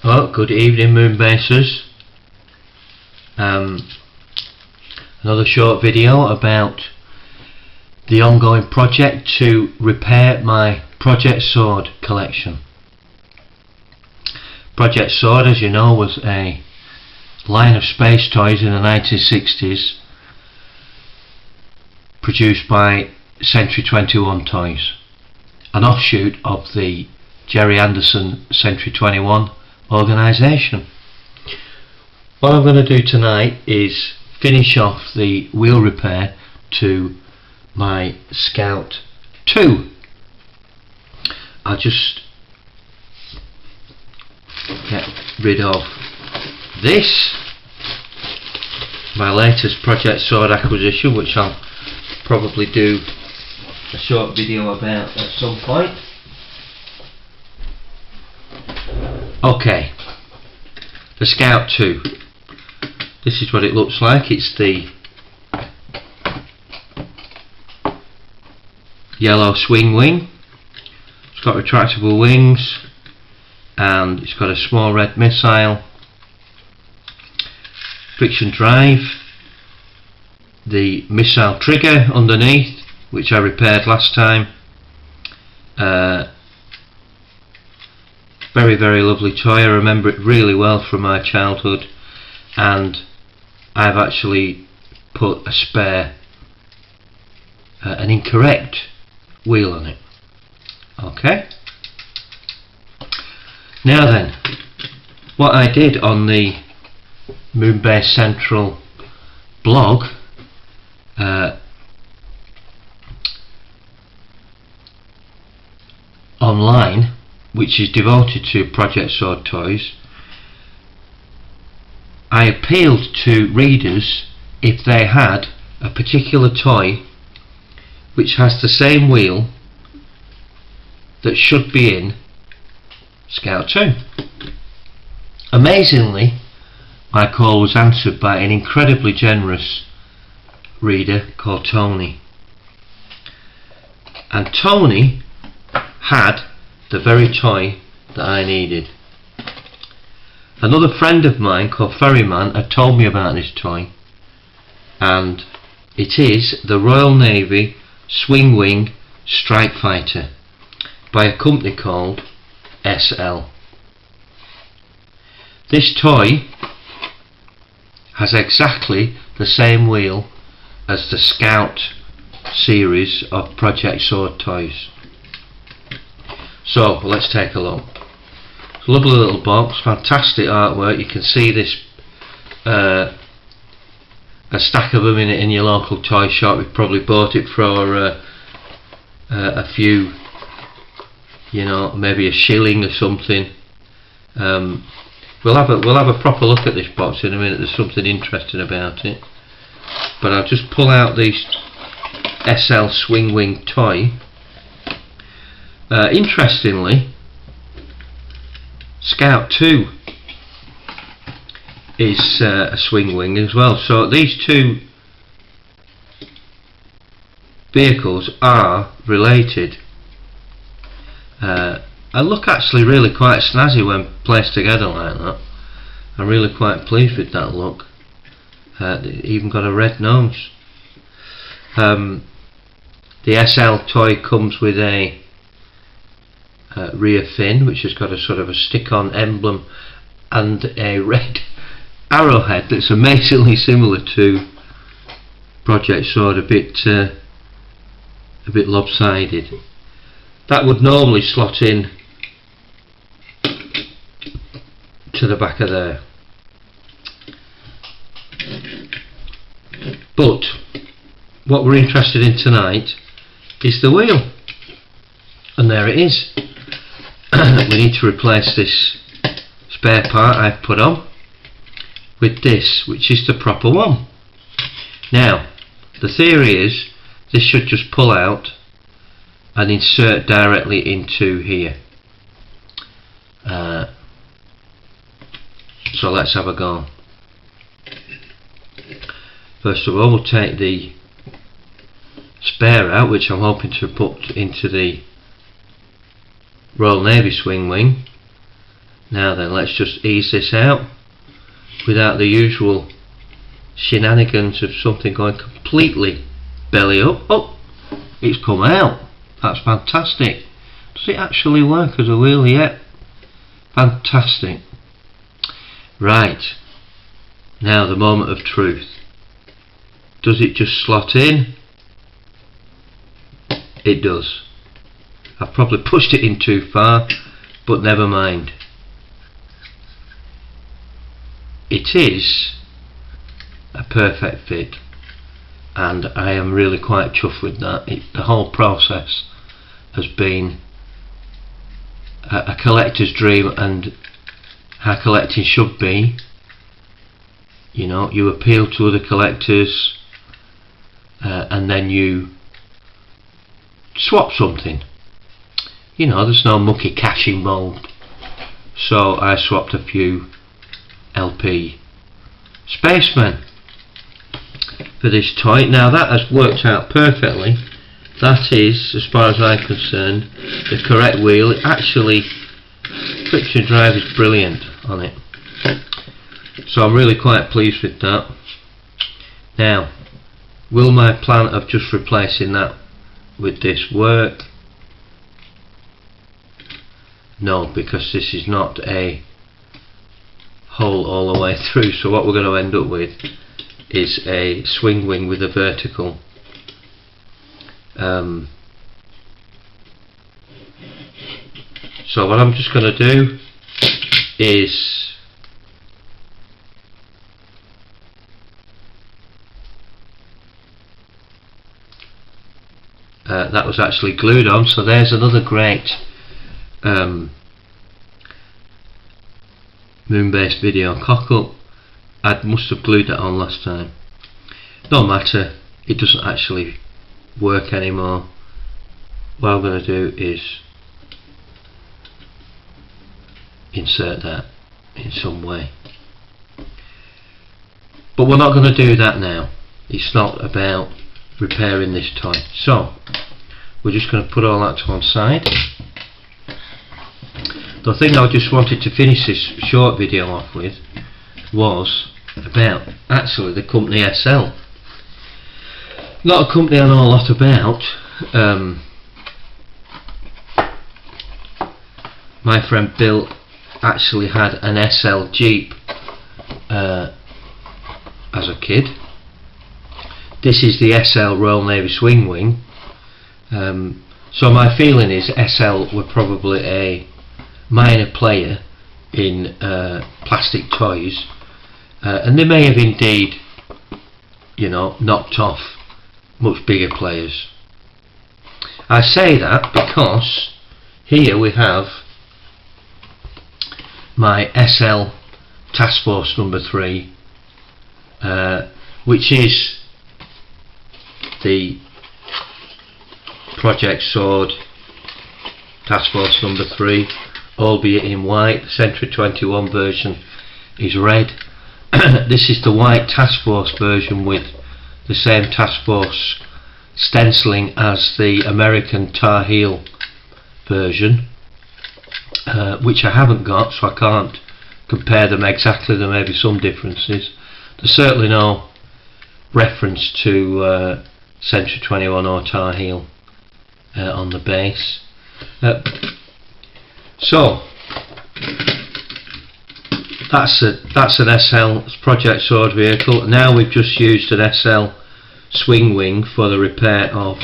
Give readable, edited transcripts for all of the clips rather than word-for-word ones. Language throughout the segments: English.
Oh, good evening, Moonbasers. Another short video about the ongoing project to repair my Project Sword collection. Project Sword, as you know, was a line of space toys in the 1960s produced by Century 21 Toys, an offshoot of the Gerry Anderson Century 21 organisation. What I'm going to do tonight is finish off the wheel repair to my Scout 2. I'll just get rid of this, my latest Project Sword acquisition, which I'll probably do a short video about at some point. Okay, the Scout 2. This is what it looks like. It's the yellow swing wing. It's got retractable wings and it's got a small red missile, friction drive, the missile trigger underneath, which I repaired last time. Very lovely toy. I remember it really well from my childhood, and I've actually put a spare, an incorrect wheel on it. Okay. Now then, what I did on the Moonbase Central blog, online, which is devoted to Project Sword toys, I appealed to readers if they had a particular toy which has the same wheel that should be in Scout 2. Amazingly, my call was answered by an incredibly generous reader called Tony. And Tony had the very toy that I needed. Another friend of mine called Ferryman had told me about this toy, and it is the Royal Navy Swing Wing Strike Fighter by a company called SL. This toy has exactly the same wheel as the Scout series of Project Sword toys. So let's take a look. It's a lovely little box, fantastic artwork. You can see this, a stack of them in your local toy shop. You've probably bought it for a few, you know, maybe a shilling or something. We'll have a proper look at this box in a minute. There's something interesting about it. But I'll just pull out this SL Swing Wing toy. Interestingly, Scout 2 is a swing wing as well, so these two vehicles are related, and look actually really quite snazzy when placed together like that. I'm really quite pleased with that look. It even got a red nose. The SL toy comes with a rear fin, which has got a sort of a stick-on emblem and a red arrowhead that's amazingly similar to Project Sword, a bit lopsided. That would normally slot in to the back of there, but what we're interested in tonight is the wheel, and there it is. We need to replace this spare part I've put on with this, which is the proper one. Now, the theory is this should just pull out and insert directly into here. So let's have a go. First of all, we'll take the spare out, which I'm hoping to put into the Royal Navy swing wing, Now then, let's just ease this out without the usual shenanigans of something going completely belly up. Oh, it's come out. That's fantastic. Does it actually work as a wheel yet? Fantastic. Right, now the moment of truth. Does it just slot in? It does. I've probably pushed it in too far, but never mind. It is a perfect fit, and I am really quite chuffed with that. The whole process has been a collector's dream, and how collecting should be. You know, you appeal to other collectors, and then you swap something. You know, there's no mucky cash involved. So I swapped a few LP Spacemen for this toy. Now that has worked out perfectly. That is, as far as I'm concerned, the correct wheel. It actually, friction drive is brilliant on it. So I'm really quite pleased with that. Now, will my plan of just replacing that with this work? No, because this is not a hole all the way through. So what we're going to end up with is a swing wing with a vertical so what I'm just going to do is that was actually glued on, so there's another great Moonbase video cock-up. I must have glued that on last time. No matter, it doesn't actually work anymore. What I'm going to do is insert that in some way, but we're not going to do that now. It's not about repairing this toy, so we're just going to put all that to one side. The thing I just wanted to finish this short video off with was about actually the company SL. Not a company I know a lot about. My friend Bill actually had an SL Jeep as a kid. This is the SL Royal Navy Swing Wing. So my feeling is SL were probably a minor player in plastic toys, and they may have indeed, you know, knocked off much bigger players. I say that because here we have my SL Task Force number 3, which is the Project Sword Task Force number 3, albeit in white. The Century 21 version is red. This is the white Task Force version with the same Task Force stenciling as the American Tar Heel version, which I haven't got, so I can't compare them exactly. There may be some differences. There's certainly no reference to Century 21 or Tar Heel on the base. So that's an SL Project Sword vehicle. Now we've just used an SL Swing Wing for the repair of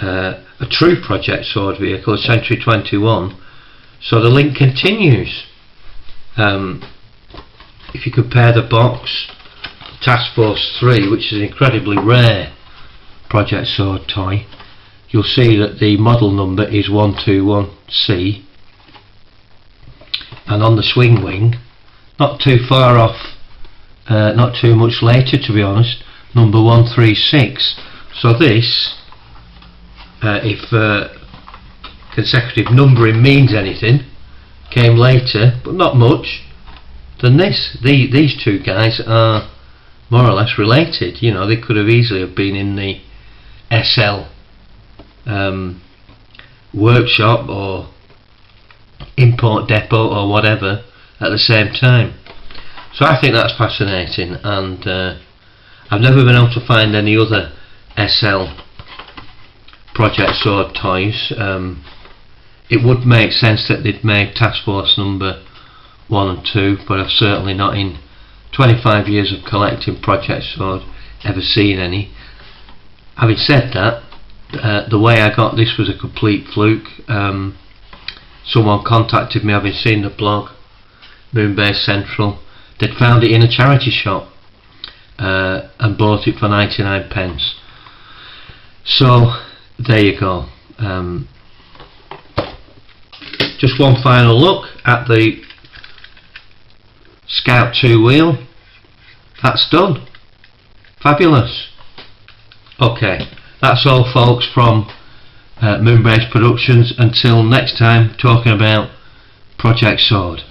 a true Project Sword vehicle, a Century 21. So the link continues. If you compare the box, Task Force 3, which is an incredibly rare Project Sword toy, you'll see that the model number is 121C, and on the Swing Wing, not too far off, not too much later to be honest, number 136. So this, if consecutive numbering means anything, came later, but not much, than this. These two guys are more or less related. You know, they could have easily have been in the SL workshop or import depot or whatever at the same time. So I think that's fascinating, and I've never been able to find any other SL Project Sword toys. It would make sense that they'd make Task Force number 1 and 2, but I've certainly not, in 25 years of collecting Project Sword, ever seen any. Having said that, the way I got this was a complete fluke. Someone contacted me, having seen the blog Moonbase Central. They'd found it in a charity shop and bought it for 99 pence. So there you go. Just one final look at the Scout 2 wheel. That's done. Fabulous. Okay, that's all folks from Moonbase Productions. Until next time, talking about Project Sword.